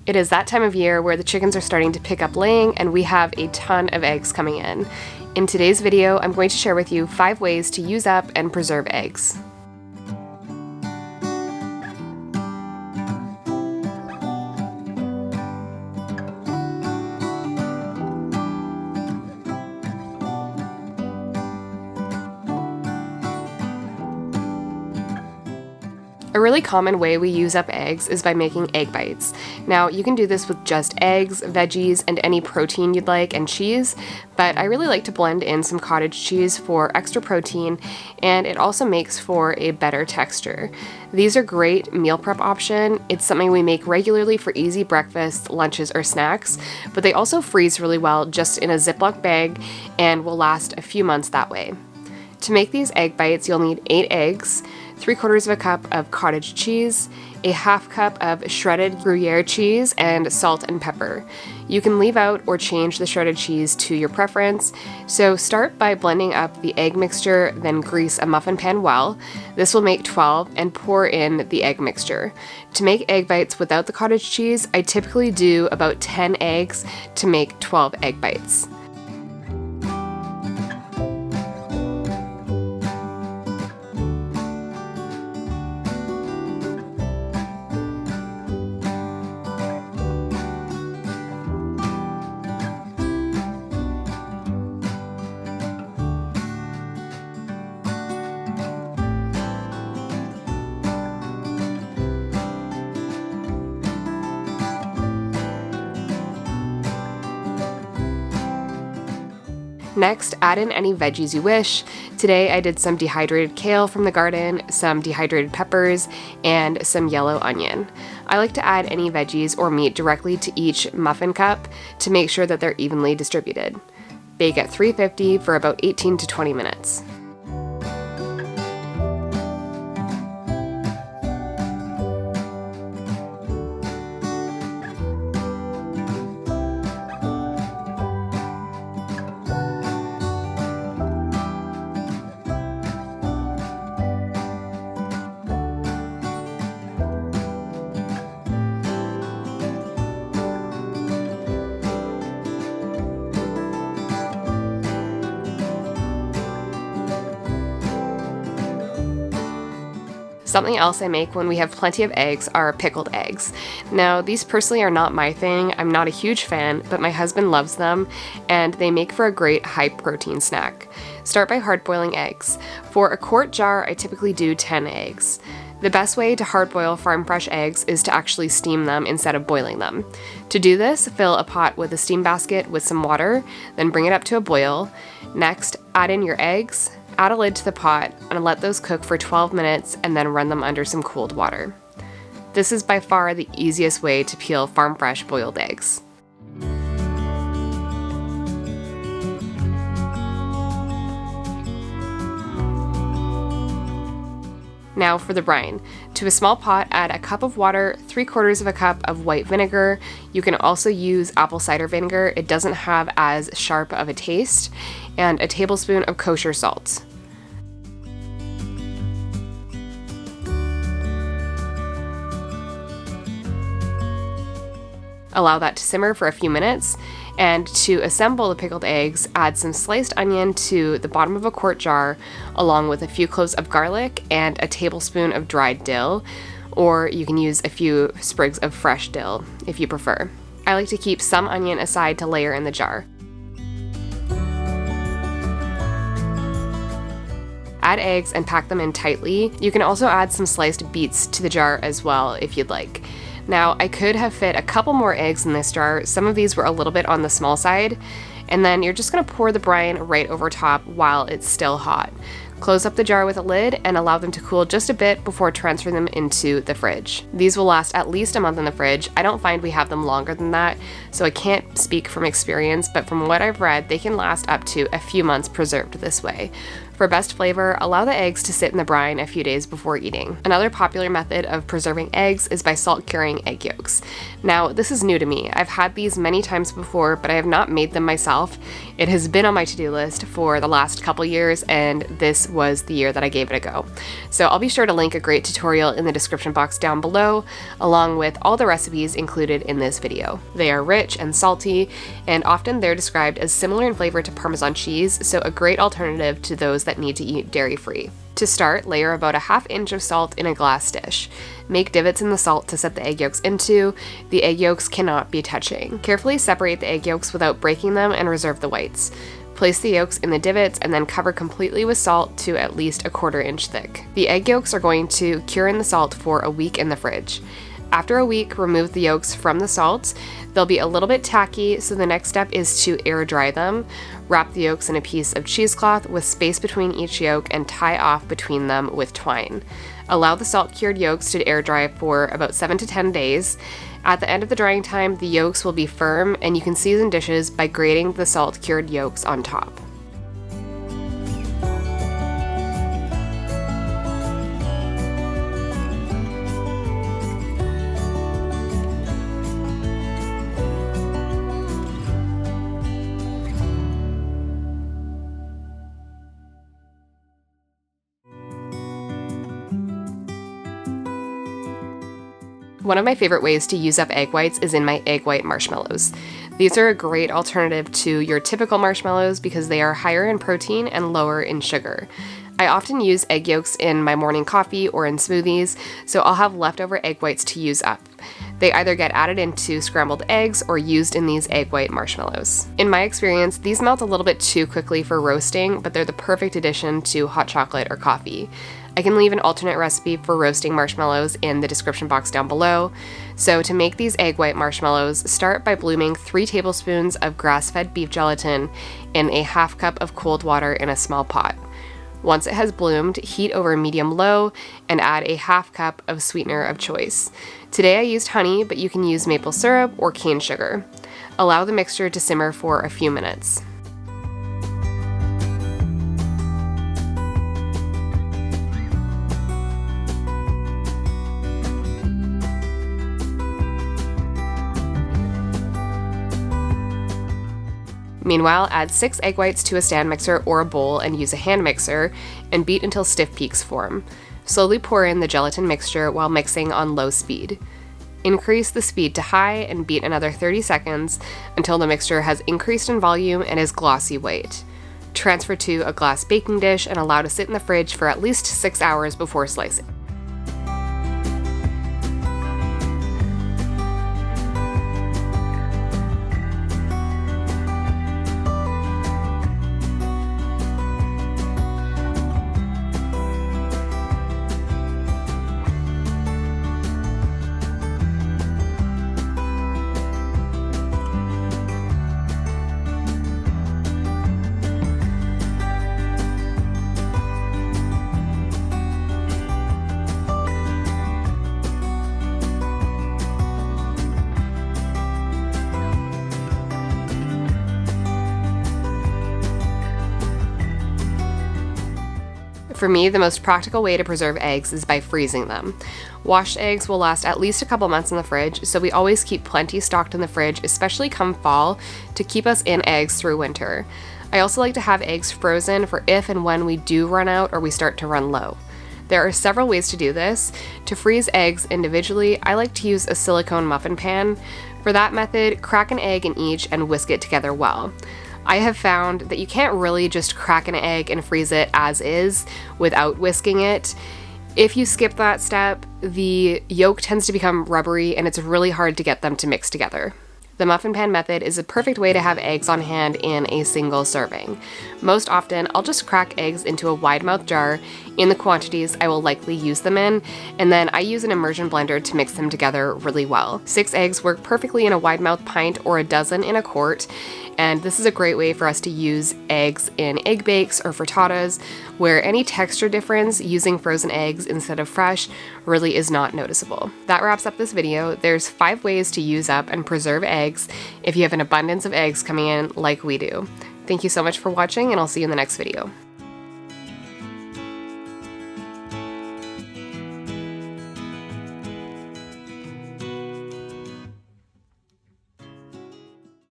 It is that time of year where the chickens are starting to pick up laying and we have a ton of eggs coming in. In today's video, I'm going to share with you 5 ways to use up and preserve eggs. A really common way we use up eggs is by making egg bites. Now, you can do this with just eggs, veggies, and any protein you'd like, and cheese, but I really like to blend in some cottage cheese for extra protein, and it also makes for a better texture. These are great meal prep option. It's something we make regularly for easy breakfasts, lunches, or snacks, but they also freeze really well just in a Ziploc bag and will last a few months that way. To make these egg bites, you'll need 8 eggs, 3/4 cup of cottage cheese, a 1/2 cup of shredded Gruyere cheese, and salt and pepper. You can leave out or change the shredded cheese to your preference. So start by blending up the egg mixture, then grease a muffin pan well. This will make 12 and pour in the egg mixture. To make egg bites without the cottage cheese, I typically do about 10 eggs to make 12 egg bites. Next, add in any veggies you wish. Today I did some dehydrated kale from the garden, some dehydrated peppers, and some yellow onion. I like to add any veggies or meat directly to each muffin cup to make sure that they're evenly distributed. Bake at 350 for about 18 to 20 minutes. Something else I make when we have plenty of eggs are pickled eggs. Now, these personally are not my thing. I'm not a huge fan, but my husband loves them, and they make for a great high-protein snack. Start by hard-boiling eggs. For a quart jar, I typically do 10 eggs. The best way to hard-boil farm-fresh eggs is to actually steam them instead of boiling them. To do this, fill a pot with a steam basket with some water, then bring it up to a boil. Next, add in your eggs, add a lid to the pot, and let those cook for 12 minutes and then run them under some cold water. This is by far the easiest way to peel farm-fresh boiled eggs. Now for the brine. To a small pot, add a cup of water, 3/4 cup of white vinegar. You can also use apple cider vinegar. It doesn't have as sharp of a taste. And a tablespoon of kosher salt. Allow that to simmer for a few minutes, and to assemble the pickled eggs, add some sliced onion to the bottom of a quart jar, along with a few cloves of garlic and a tablespoon of dried dill, or you can use a few sprigs of fresh dill if you prefer. I like to keep some onion aside to layer in the jar. Add eggs and pack them in tightly. You can also add some sliced beets to the jar as well if you'd like. Now, I could have fit a couple more eggs in this jar. Some of these were a little bit on the small side. And then you're just gonna pour the brine right over top while it's still hot. Close up the jar with a lid and allow them to cool just a bit before transferring them into the fridge. These will last at least a month in the fridge. I don't find we have them longer than that, so I can't speak from experience, but from what I've read, they can last up to a few months preserved this way. For best flavor, allow the eggs to sit in the brine a few days before eating. Another popular method of preserving eggs is by salt curing egg yolks. Now, this is new to me. I've had these many times before, but I have not made them myself. It has been on my to-do list for the last couple years, and this was the year that I gave it a go. So I'll be sure to link a great tutorial in the description box down below, along with all the recipes included in this video. They are rich and salty, and often they're described as similar in flavor to Parmesan cheese, so a great alternative to those that need to eat dairy-free. To start, layer about a ½ inch of salt in a glass dish. Make divots in the salt to set the egg yolks into. The egg yolks cannot be touching. Carefully separate the egg yolks without breaking them and reserve the whites. Place the yolks in the divots and then cover completely with salt to at least a ¼ inch thick. The egg yolks are going to cure in the salt for a week in the fridge. After a week, remove the yolks from the salt. They'll be a little bit tacky, so the next step is to air dry them. Wrap the yolks in a piece of cheesecloth with space between each yolk and tie off between them with twine. Allow the salt-cured yolks to air dry for about 7 to 10 days. At the end of the drying time, the yolks will be firm, and you can season dishes by grating the salt-cured yolks on top. One of my favorite ways to use up egg whites is in my egg white marshmallows. These are a great alternative to your typical marshmallows because they are higher in protein and lower in sugar. I often use egg yolks in my morning coffee or in smoothies, so I'll have leftover egg whites to use up. They either get added into scrambled eggs or used in these egg white marshmallows. In my experience, these melt a little bit too quickly for roasting, but they're the perfect addition to hot chocolate or coffee. I can leave an alternate recipe for roasting marshmallows in the description box down below. So to make these egg white marshmallows, start by blooming 3 tablespoons of grass-fed beef gelatin in a ½ cup of cold water in a small pot. Once it has bloomed, heat over medium-low and add a ½ cup of sweetener of choice. Today I used honey, but you can use maple syrup or cane sugar. Allow the mixture to simmer for a few minutes. Meanwhile, add 6 egg whites to a stand mixer or a bowl and use a hand mixer and beat until stiff peaks form. Slowly pour in the gelatin mixture while mixing on low speed. Increase the speed to high and beat another 30 seconds until the mixture has increased in volume and is glossy white. Transfer to a glass baking dish and allow to sit in the fridge for at least 6 hours before slicing. For me, the most practical way to preserve eggs is by freezing them. Washed eggs will last at least a couple months in the fridge, so we always keep plenty stocked in the fridge, especially come fall, to keep us in eggs through winter. I also like to have eggs frozen for if and when we do run out or we start to run low. There are several ways to do this. To freeze eggs individually, I like to use a silicone muffin pan. For that method, crack an egg in each and whisk it together well. I have found that you can't really just crack an egg and freeze it as is without whisking it. If you skip that step, the yolk tends to become rubbery and it's really hard to get them to mix together. The muffin pan method is a perfect way to have eggs on hand in a single serving. Most often, I'll just crack eggs into a wide-mouthed jar in the quantities I will likely use them in, and then I use an immersion blender to mix them together really well. 6 eggs work perfectly in a wide-mouthed pint or a dozen in a quart, and this is a great way for us to use eggs in egg bakes or frittatas, where any texture difference using frozen eggs instead of fresh really is not noticeable. That wraps up this video. There's 5 ways to use up and preserve eggs if you have an abundance of eggs coming in like we do. Thank you so much for watching, and I'll see you in the next video.